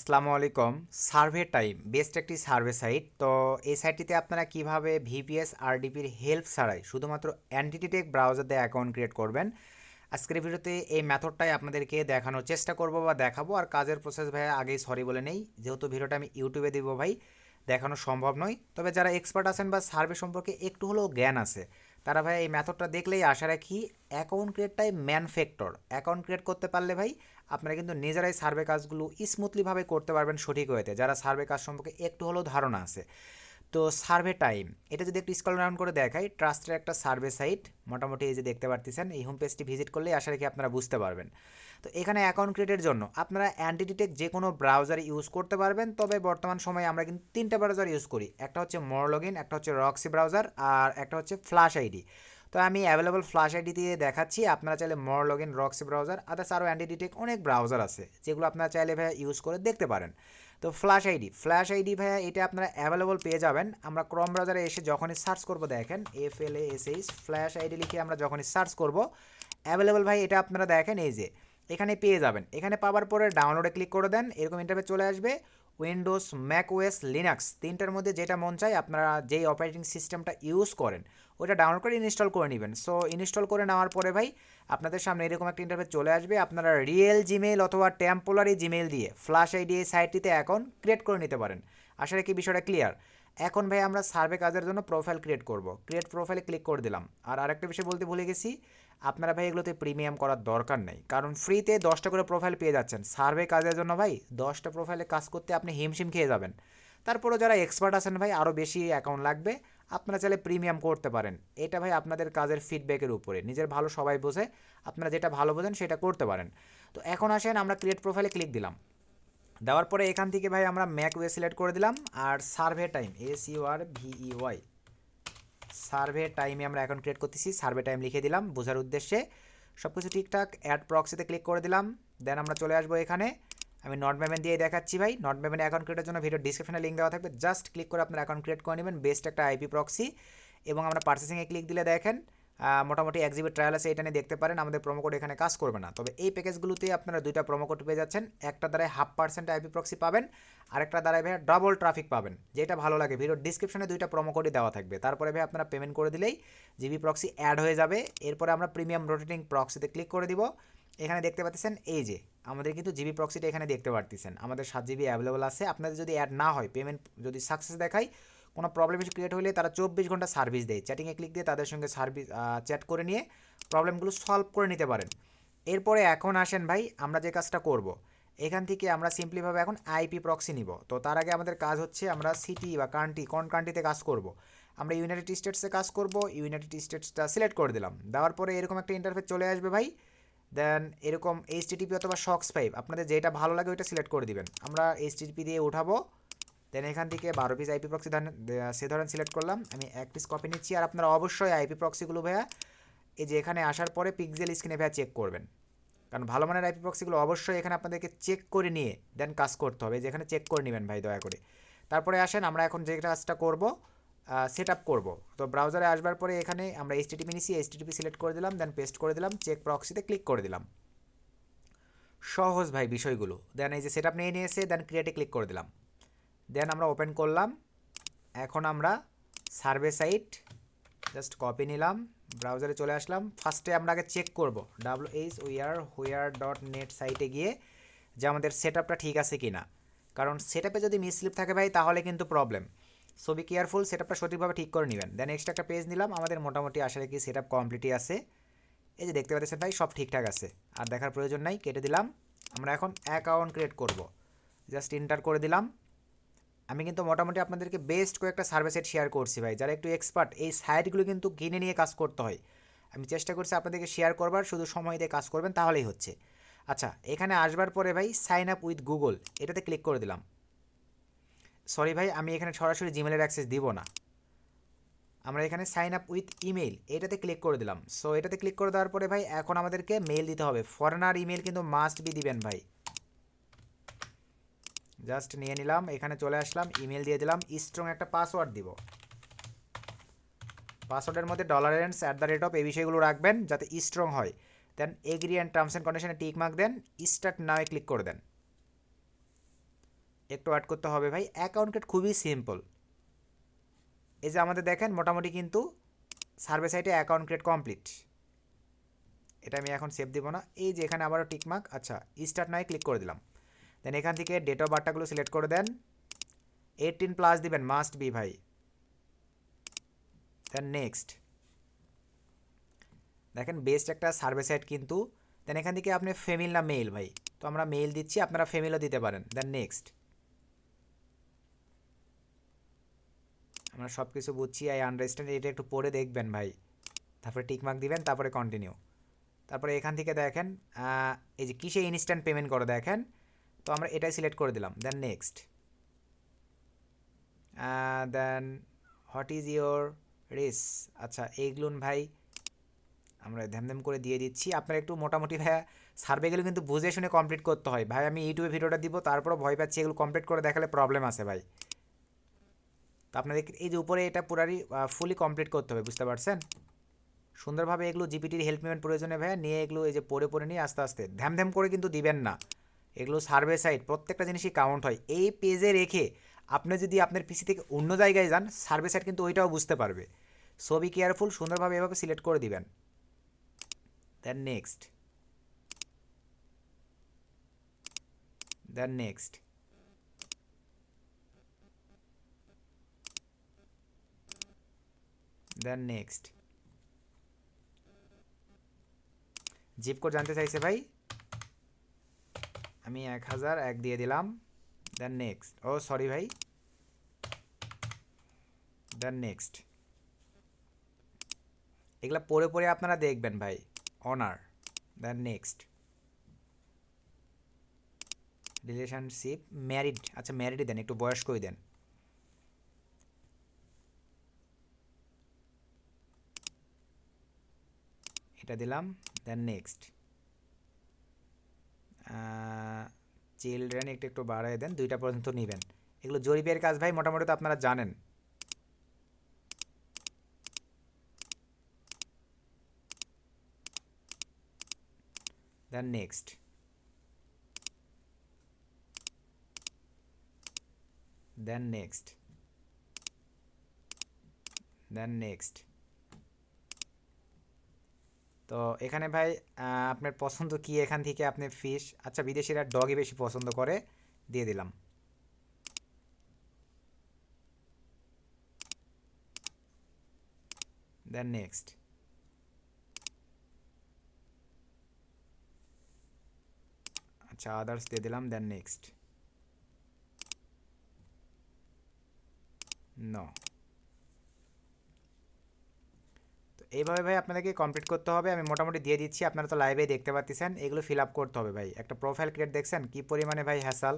আসসালামু আলাইকুম। Survey time best একটি সার্ভে সাইট। তো এই সাইটটিতে আপনারা কিভাবে ভিপিএস আরডিপির হেল্প ছাড়াই শুধুমাত্র এনটিটি টেক ব্রাউজার দিয়ে অ্যাকাউন্ট ক্রিয়েট করবেন, আজকের ভিডিওতে এই মেথডটাই আপনাদেরকে দেখানোর চেষ্টা করব বা দেখাবো। আর কাজের প্রসেস ভাই আগেই সরি বলে নেই, যেহেতু ভিডিওটা আমি ইউটিউবে দিব ভাই, দেখানো সম্ভব নয়। তবে যারা এক্সপার্ট আছেন বা সার্ভে সম্পর্কে একটু হলেও জ্ঞান আছে, তারা ভাই এই মেথডটা দেখলেই আশা রাখি অ্যাকাউন্ট ক্রিয়েটটাই ম্যান ফ্যাক্টর। অ্যাকাউন্ট ক্রিয়েট করতে পারলে ভাই আপনারা কিন্তু নিজেরাই সার্ভে কাজগুলো স্মুথলিভাবে করতে পারবেন সঠিক ওয়েতে, যারা সার্ভে কাজ সম্পর্কে একটু হলেও ধারণা আছে। তো সার্ভে টাইম এটা যদি একটু স্ক্রল ডাউন করে দেখাই, ট্রাস্টের একটা সার্ভে সাইট মোটামুটি এই যে দেখতে পারতেছেন, এই হোম পেজটি ভিজিট করলেই আশা রাখি আপনারা বুঝতে পারবেন। তো এখানে অ্যাকাউন্ট ক্রিয়েটের জন্য আপনারা এনটিটি টেক যে কোনো ব্রাউজার ইউজ করতে পারবেন। তবে বর্তমান সময়ে আমরা কিন্তু তিনটা ব্রাউজার ইউজ করি, একটা হচ্ছে মোরলগিন, একটা হচ্ছে রক্সি ব্রাউজার, আর একটা হচ্ছে ফ্ল্যাশ আইডি। তো আমি অ্যাভেলেবল ফ্ল্যাশ আইডি দিয়ে দেখাচ্ছি, আপনারা চাইলে মোরলগিন, রক্সি ব্রাউজার, আদার্স আরও এনটিটি টেক অনেক ব্রাউজার আছে যেগুলো আপনারা চাইলে ভাই ইউজ করে দেখতে পারেন। তো ফ্ল্যাশ আইডি ভাইয়া এটা আপনারা অ্যাভেলেবল পেয়ে যাবেন। আমরা ক্রোম ব্রাউজারে এসে যখনই সার্চ করব, দেখেন FLASH ফ্ল্যাশ আইডি লিখে আমরা যখনই সার্চ করব, অ্যাভেলেবল ভাই এটা আপনারা দেখেন এই যে এখানে পেয়ে যাবেন। এখানে পাওয়ার পরে ডাউনলোডে ক্লিক করে দেন, এরকম ইন্টারফেস চলে আসবে। উইন্ডোজ, ম্যাক ওএস, লিনাক্স তিনটার মধ্যে যেটা মন চায় আপনারা যেই অপারেটিং সিস্টেমটা ইউজ করেন ওটা ডাউনলোড করে ইনস্টল করে নেবেন। সো ইনস্টল করে নেওয়ার পরে ভাই আপনাদের সামনে এরকম একটা ইন্টারফেস চলে আসবে। আপনারা রিয়েল জিমেইল অথবা টেম্পোরারি জিমেইল দিয়ে ফ্ল্যাশ আইডি এই সাইটটিতে অ্যাকাউন্ট ক্রিয়েট করে নিতে পারেন। আশা রাখি বিষয়টা ক্লিয়ার। এখন ভাই আমরা সার্ভে কাজের জন্য প্রোফাইল ক্রিয়েট করব। ক্রিয়েট প্রোফাইলে ক্লিক করে দিলাম। আর আরেকটা বিষয় বলতে ভুলে গেছি, আপনারা ভাই এগুলোতে প্রিমিয়াম করার দরকার নেই, কারণ ফ্রিতে 10টা করে প্রোফাইল পেয়ে যাচ্ছেন। সার্ভে কাজের জন্য ভাই 10টা প্রোফাইলে কাজ করতে আপনি হিমশিম খেয়ে যাবেন। তারপরেও যারা এক্সপার্ট আছেন ভাই আরও বেশি অ্যাকাউন্ট লাগবে, আপনারা চাইলে প্রিমিয়াম করতে পারেন। এটা ভাই আপনাদের কাজের ফিডব্যাকের উপরে, নিজের ভালো সবাই বোঝে, আপনারা যেটা ভালো বোঝেন সেটা করতে পারেন। তো এখন আসেন আমরা ক্রিয়েট প্রোফাইলে ক্লিক দিলাম। দেওয়ার পরে এখান থেকে ভাই আমরা ম্যাক ওয়ে সিলেক্ট করে দিলাম। আর সার্ভে টাইম SURVEY সার্ভে টাইমে আমরা এখন ক্রিয়েট করতেছি, সার্ভে টাইম লিখে দিলাম বোঝার উদ্দেশ্যে। সব কিছু ঠিকঠাক, অ্যাড প্রক্সিতে ক্লিক করে দিলাম। দেন আমরা চলে আসবো এখানে, আমি নট পেমেন্ট দিয়ে দেখাচ্ছি ভাই। নট পেমেন্ট অ্যাকাউন্ট ক্রিয়েটের জন্য ভিডিও ডিসক্রিপশনে লিঙ্ক দেওয়া থাকবে, জাস্ট ক্লিক করে আপনার অ্যাকাউন্ট ক্রিয়েট করে নেবেন। বেস্ট একটা আইপি প্রক্সি। এবং আমরা পার্চেসিংয়ে ক্লিক দিলে দেখেন মোটামুটি 1 GB ট্রায়াল আছে, এটা নিয়ে দেখতে পারেন। আমাদের প্রোমো কোড এখানে কাজ করবে না, তবে এই প্যাকেজগুলোতে আপনারা দুইটা প্রোমো কোড পেয়ে যাচ্ছেন। একটা দ্বারায় 0.5% আইপি প্রক্সি পাবেন, আরেকটা দ্বারায় ভাই ডাবল ট্রাফিক পাবেন। যেটা ভালো লাগে, ভিডিওর ডিসক্রিপশনে দুইটা প্রোমো কোডই দেওয়া থাকবে। তারপরে ভাই আপনারা পেমেন্ট করে দিলেই জিবি প্রক্সি অ্যাড হয়ে যাবে। এরপরে আমরা প্রিমিয়াম রোটেটিং প্রক্সিতে ক্লিক করে দিব। এখানে দেখতে পাচ্ছেন এই যে আমাদের কিন্তু জিবি প্রক্সিটা এখানে দেখতে পাচ্ছেন, আমাদের 7 GB অ্যাভেলেবল আছে। আপনাদের যদি অ্যাড না হয়, পেমেন্ট যদি সাকসেস দেখায়, কোনো প্রবলেম ইস্যু ক্রিয়েট হলে তারা 24 ঘন্টা সার্ভিস দেয়। চ্যাটিংয়ে ক্লিক দিয়ে তাদের সঙ্গে সার্ভিস চ্যাট করে নিয়ে প্রবলেমগুলো সলভ করে নিতে পারেন। এরপরে এখন আসেন ভাই আমরা যে কাজটা করব, এখান থেকে আমরা সিম্পলিভাবে এখন আইপি প্রক্সি নিব। তো তার আগে আমাদের কাজ হচ্ছে আমরা সিটি বা কান্ট্রি, কোন কান্ট্রিতে কাজ করব। আমরা ইউনাইটেড স্টেটসে কাজ করব, ইউনাইটেড স্টেটসটা সিলেক্ট করে দিলাম। দেওয়ার পরে এরকম একটা ইন্টারফেস চলে আসবে ভাই। দেন এরকম HTTP অথবা SOX5 আপনাদের যেটা ভালো লাগে ওইটা সিলেক্ট করে দিবেন। আমরা HTTP দিয়ে উঠাবো। দেন এখান থেকে 12 পিস আইপি প্রক্সি সে ধরেন সিলেক্ট করলাম, আমি 1 পিস কপি নিচ্ছি। আর আপনারা অবশ্যই আইপি প্রক্সিগুলো ভাইয়া এই যে এখানে আসার পরে পিক্সেল স্ক্রিনে ভাইয়া চেক করবেন, কারণ ভালো মানের আইপি প্রক্সিগুলো অবশ্যই এখানে আপনাদেরকে চেক করে নিয়ে দেন কাজ করতে হবে। যেখানে চেক করে নেবেন ভাই দয়া করে। তারপরে আসেন আমরা এখন যে কাজটা করব, সেট আপ করবো। তো ব্রাউজারে আসবার পরে এখানে আমরা HTTP নিচ্ছি, HTTP সিলেক্ট করে দিলাম, দেন পেস্ট করে দিলাম, চেক প্রক্সিতে ক্লিক করে দিলাম। সহজ ভাই বিষয়গুলো। দেন এই যে সেট আপ নিয়ে নিয়েছে, দেন ক্রিয়েটে ক্লিক করে দিলাম। দেন আমরা ওপেন করলাম। এখন আমরা সার্ভে সাইট জাস্ট কপি নিলাম, ব্রাউজারে চলে আসলাম। ফার্স্টে আমরা আগে চেক করব whoer.net সাইটে গিয়ে যে আমাদের সেট আপটা ঠিক আছে কি না, কারণ সেট আপে যদি মিসলিপ থাকে ভাই তাহলে কিন্তু problem. So be careful, set আপটা সঠিকভাবে ঠিক করে নেবেন। দেন এক্সট্রা একটা পেজ নিলাম, আমাদের মোটামুটি আশা রাখি সেট আপ কমপ্লিটই আছে। এই যে দেখতে পাচ্ছেন ভাই সব ঠিকঠাক আছে, আর দেখার প্রয়োজন নাই, কেটে দিলাম। আমরা এখন অ্যাকাউন্ট ক্রিয়েট করব, জাস্ট এন্টার করে দিলাম। আমি কিন্তু মোটামুটি আপনাদেরকে বেস্ট কয়েকটা সার্ভে সাইট শেয়ার করছি ভাই, যারা একটু এক্সপার্ট এই সাইটগুলো কিন্তু কিনে নিয়ে কাজ করতে হয়। আমি চেষ্টা করছি আপনাদেরকে শেয়ার করবার, শুধু সময় দিয়ে কাজ করবেন তাহলেই হচ্ছে। আচ্ছা, এখানে আসবার পরে ভাই সাইন আপ উইথ গুগল এটাতে ক্লিক করে দিলাম। সরি ভাই, আমি এখানে সরাসরি জিমেলের অ্যাক্সেস দিব না, আমরা এখানে সাইন আপ উইথ ইমেল এটাতে ক্লিক করে দিলাম। সো এটাতে ক্লিক করে দেওয়ার পরে ভাই এখন আমাদেরকে মেল দিতে হবে। ফরেনার ইমেল কিন্তু মাস্ট বি দিবেন ভাই। জাস্ট নিয়ে নিলাম, এখানে চলে আসলাম, ইমেল দিয়ে দিলাম, স্ট্রং একটা পাসওয়ার্ড দিব। পাসওয়ার্ডের মধ্যে $@ এই বিষয়গুলো রাখবেন যাতে স্ট্রং হয়। দেন এগ্রি অ্যান্ড টার্মস অ্যান্ড কন্ডিশনে টিক মার্ক দেন, স্টার্ট নাও ক্লিক করে দেন। একটু অ্যাড করতে হবে ভাই। অ্যাকাউন্ট ক্রিয়েট খুবই সিম্পল। এই যে আমাদের দেখেন মোটামুটি কিন্তু সার্ভে সাইটে অ্যাকাউন্ট ক্রিয়েট কমপ্লিট। এটা আমি এখন সেভ দিব না। এই যে এখানে আবারও টিকমার্ক, আচ্ছা স্টার্ট নাই ক্লিক করে দিলাম। দেন এখান থেকে ডেট অফ বার্থটাগুলো সিলেক্ট করে দেন, 18+ দিবেন মাস্ট বি ভাই। দেন নেক্সট। দেখেন বেস্ট একটা সার্ভে সাইট কিন্তু। দেন এখান থেকে আপনি ফিমেল না মেল ভাই, তো আমরা মেল দিচ্ছি, আপনারা ফিমেলও দিতে পারেন। দেন নেক্সট। আমরা সব কিছু বুঝছি, আই আন্ডারস্ট্যান্ড, এটা একটু পড়ে দেখবেন ভাই, তারপরে টিকমার্ক দিবেন, তারপরে কন্টিনিউ। তারপরে এখান থেকে দেখেন এই যে কিসে ইনস্ট্যান্ট পেমেন্ট করে দেখেন, তো আমরা এটাই সিলেক্ট করে দিলাম। দেন next. Then what is your race, আচ্ছা এইগুলো ভাই আমরা ধ্যাম করে দিয়ে দিচ্ছি। আপনারা একটু মোটামুটি ভাইয়া সার্ভেগুলো কিন্তু বুঝে শুনে কমপ্লিট করতে হয় ভাই। আমি ইউটিউবে ভিডিওটা দিব, তারপরও ভয় পাচ্ছি এগুলো কমপ্লিট করে দেখালে প্রবলেম আছে ভাই। তো আপনাদের এই যে উপরে এটা পুরারি ফুলি কমপ্লিট করতে হবে, বুঝতে পারছেন? সুন্দরভাবে এগুলো জিপিটির হেল্প নেবেন প্রয়োজনে ভাইয়া, নিয়ে এগুলো এই যে পড়ে নিয়ে আস্তে আস্তে ধ্যাম করে কিন্তু দিবেন না। এগুলো সার্ভে সাইট, প্রত্যেকটা জিনিসই কাউন্ট হয়। এই পেজে রেখে আপনি যদি আপনার পিসি থেকে অন্য জায়গায় যান, সার্ভে সাইট কিন্তু ওইটাও বুঝতে পারবে। সো বি কেয়ারফুল, সুন্দরভাবে এভাবে সিলেক্ট করে দিবেন। দেন নেক্সট। দেন নেক্সট। দেন নেক্সট। জিপ কোড জানতে চাইছে ভাই, আমি 1001 দিয়ে দিলাম। দেন নেক্সট। ও সরি ভাই। দেন নেক্সট। এগুলা পড়ে আপনারা দেখবেন ভাই। অনার। দেন নেক্সট। রিলেশনশিপ ম্যারিড, আচ্ছা ম্যারিডই দেন, একটু বয়স্কই দেন। এটা দিলাম। দেন নেক্সট। চিলড্রেন একটু বাড়াই দেন, 2টা পর্যন্ত নেবেন। এগুলো জরিপের কাজ ভাই, মোটামুটি তো আপনারা জানেন। দেন নেক্সট। দেন নেক্সট। দেন নেক্সট। তো এখানে ভাই আপনার পছন্দ কি, এখান থেকে আপনি ফিশ, আচ্ছা বিদেশিরা ডগই বেশি পছন্দ করে, দিয়ে দিলাম। দেন নেক্সট। আচ্ছা আদার্স দিয়ে দিলাম। দেন নেক্সট। নো। তো এইভাবে ভাই আপনাদেরকে কমপ্লিট করতে হবে। আমি মোটামুটি দিয়ে দিচ্ছি, আপনারা তো লাইভে দেখতে পাচ্ছেন। এগুলো ফিল আপ করতে হবে ভাই। একটা প্রোফাইল ক্রিয়েট দেখছেন কি পরিমাণে ভাই hassle.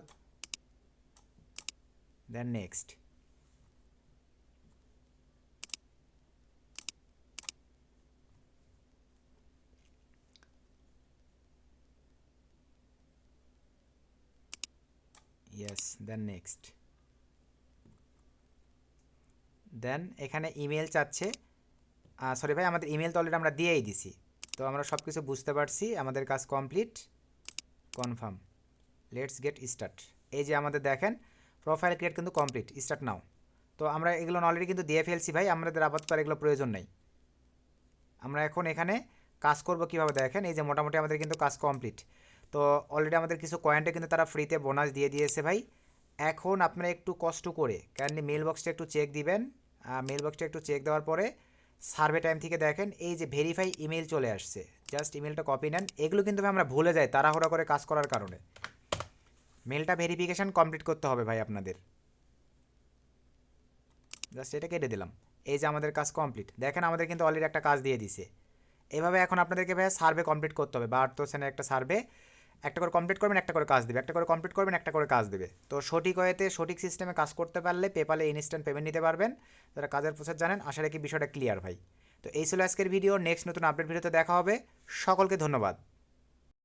Then next. Yes. Then next. Then এখানে ইমেল চাচ্ছে, সরি ভাই আমাদের ইমেল তো অলরেডি আমরা দিয়েই দিছি। তো আমরা সব কিছু বুঝতে পারছি, আমাদের কাজ complete. Confirm. Let's get start. এই যে আমাদের দেখেন প্রোফাইল ক্রিয়েট কিন্তু কমপ্লিট, স্টার্ট নাও। তো আমরা এগুলো অলরেডি কিন্তু দিয়ে ফেলছি ভাই, আমাদের আপাতত আর এগুলো প্রয়োজন নেই। আমরা এখন এখানে কাজ করব কীভাবে দেখেন, এই যে মোটামুটি আমাদের কিন্তু কাজ কমপ্লিট। তো অলরেডি আমাদের কিছু কয়েন্টে কিন্তু তারা ফ্রিতে বোনাস দিয়ে দিয়েছে ভাই। এখন আপনারা একটু কষ্ট করে কাইন্ডলি মেল বক্সটা একটু চেক দিবেন। মেল বক্সটা একটু চেক দেওয়ার পরে সার্ভে টাইম থেকে দেখেন এই যে ভেরিফাই ইমেল চলে আসছে, জাস্ট ইমেলটা কপি নেন। এগুলো কিন্তু আমরা ভুলে যাই তাড়াহুড়া করে কাজ করার কারণে। মেলটা ভেরিফিকেশান কমপ্লিট করতে হবে ভাই আপনাদের। জাস্ট এটা কেটে দিলাম। এই যে আমাদের কাজ কমপ্লিট, দেখেন আমাদের কিন্তু অলরেডি একটা কাজ দিয়ে দিছে। এভাবে এখন আপনাদেরকে ভাই সার্ভে কমপ্লিট করতে হবে। 72 একটা সার্ভে, একটা করে কমপ্লিট করবেন, একটা করে কাজ দেবে, একটা করে কমপ্লিট করবেন, একটা করে কাজ দেবে। তো সঠিক ওয়েতে সঠিক সিস্টেমে কাজ করতে পারলে পেপালে ইনস্ট্যান্ট পেমেন্ট নিতে পারবেন। যারা কাজের প্রসেস জানেন, আশা রাখি বিষয়টা ক্লিয়ার ভাই। তো এই ছিল আজকের ভিডিও। নেক্সট নতুন আপডেট ভিডিওতে দেখা হবে। সকলকে ধন্যবাদ।